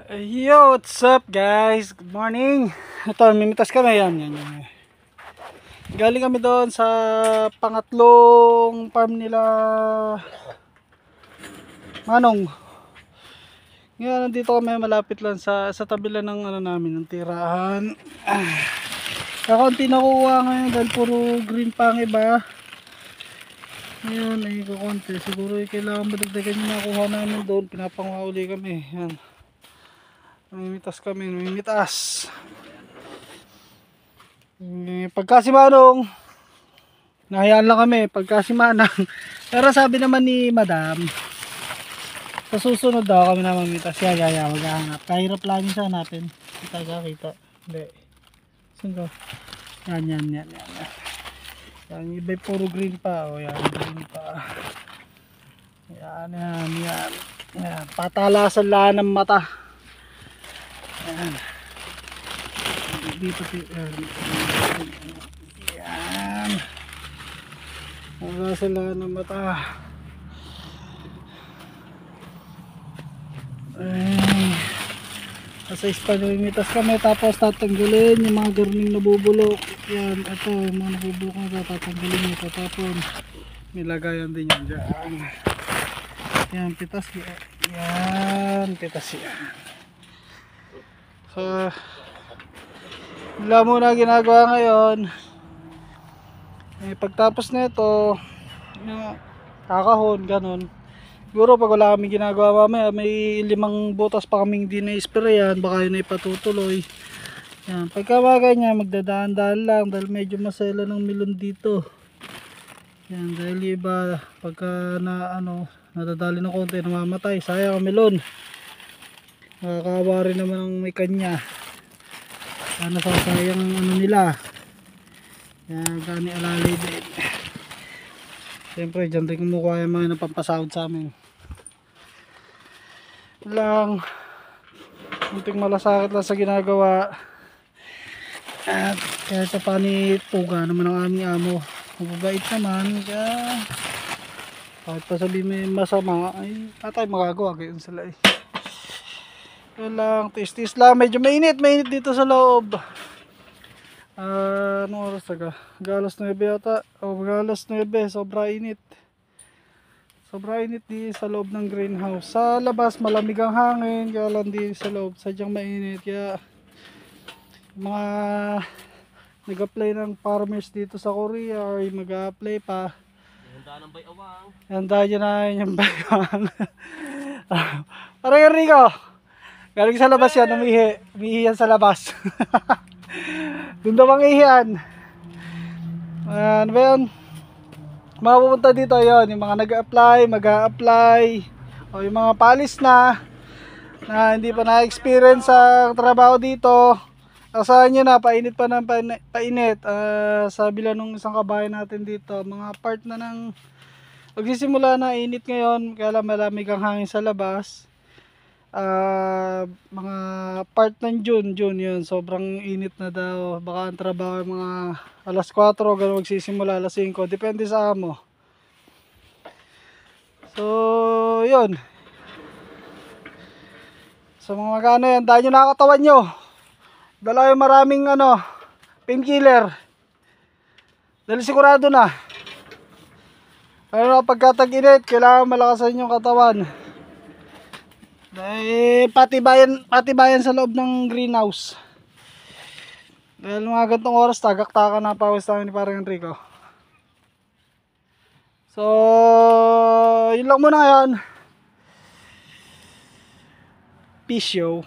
Yo, what's up guys? Good morning. Ito, mimitas kami. Yan. Galing kami doon sa pangatlong farm nila Manong. Ngayon, nandito kami malapit lang sa tabi lang ng ano namin, ng tirahan. Kakaunti nakuha ngayon dahil puro green pa ang iba. Ngayon, ay kakunti. Siguro kailangan madagdagan yung nakuha namin doon. Pinapanguha uli kami. Yan. Namimitas. Pagka si Manong, nahayaan lang kami. Pagka si Manang, pero sabi naman ni Madam, sa susunod daw kami na mamimitas. Yan, maghahanap. Kahirap lang siya natin. Kita. Hindi. Saan ko? Yan. Yan, iba puro green pa. O yan, green pa. Yan. Patalasan lang ng mata. Yan. Dito yan. Wala sila ng mata. Sa ispanimitas kami, tapos tatanggalin yung mga garning nabubulok. Yan, ito yung mga nabubulok na tatanggalin ito, tapos nilagayan din yan dyan. Yan, pitas yan. So, wala muna ginagawa ngayon. Pagtapos na ito, kakahon, ganun. Siguro pag wala kami ginagawa mamaya, may 5 butas pa kaming di na-sprayan, baka yun ay patutuloy. Yan, pagka mga ganyan, magdadaan-daan lang dahil medyo masela ng milon dito. Yan, dahil iba, pagka nadadali ng konti, namamatay, sayang ang milon. Nakakawa rin naman ang may kanya. Nasasayang nila. Yan, gani alalay din. Siyempre, dyan rin kumukuha yung mga napampasahod sa amin. Lang, munting malasakit lang sa ginagawa. At kahit sa panituga naman ang aming amo. Mababait naman. Kaya, kahit pa sabihin may masama, ay patay magagawa. Ganyan sila eh. Yan lang, tis lang. Medyo mainit dito sa loob. Anong oras na ka? Galas 9 yata. Galas 9, sobra init di sa loob ng greenhouse. Sa labas malamig ang hangin, kaya lang di sa loob sadyang mainit. Kaya mga nag-apply ng farmers dito sa Korea or mag-apply pa, handa ng bayawang. Handa dyan na yung bayawang. Parang Enrico, galing sa labas yan, umihi yan sa labas. Doon daw ang ihiyan. Ano ba yun? Mapupunta dito yon, yung mga mag-a-apply, o yung mga palis na hindi pa na-experience sa trabaho dito. Asahan nyo na, painit pa ng painit. Sabi lang nung isang kabahay natin dito, mga part na ng magsisimula na init ngayon, kaya lang malamig ang hangin sa labas. Mga part ng June yun, sobrang init na daw. Baka ang trabaho mga alas 4, gano'n magsisimula alas 5, depende sa amo. So yun, sa mga magano yan, dahil yung nakakatawan nyo, dala yung maraming painkiller, dahil sigurado na pagkatag-init, kailangan malakasan yung katawan. Patibayan sa loob ng greenhouse. Dahil mga gantong oras, tagak-taka na pawis namin ni parang Enrico. So, yun lang muna ngayon. Peace yo.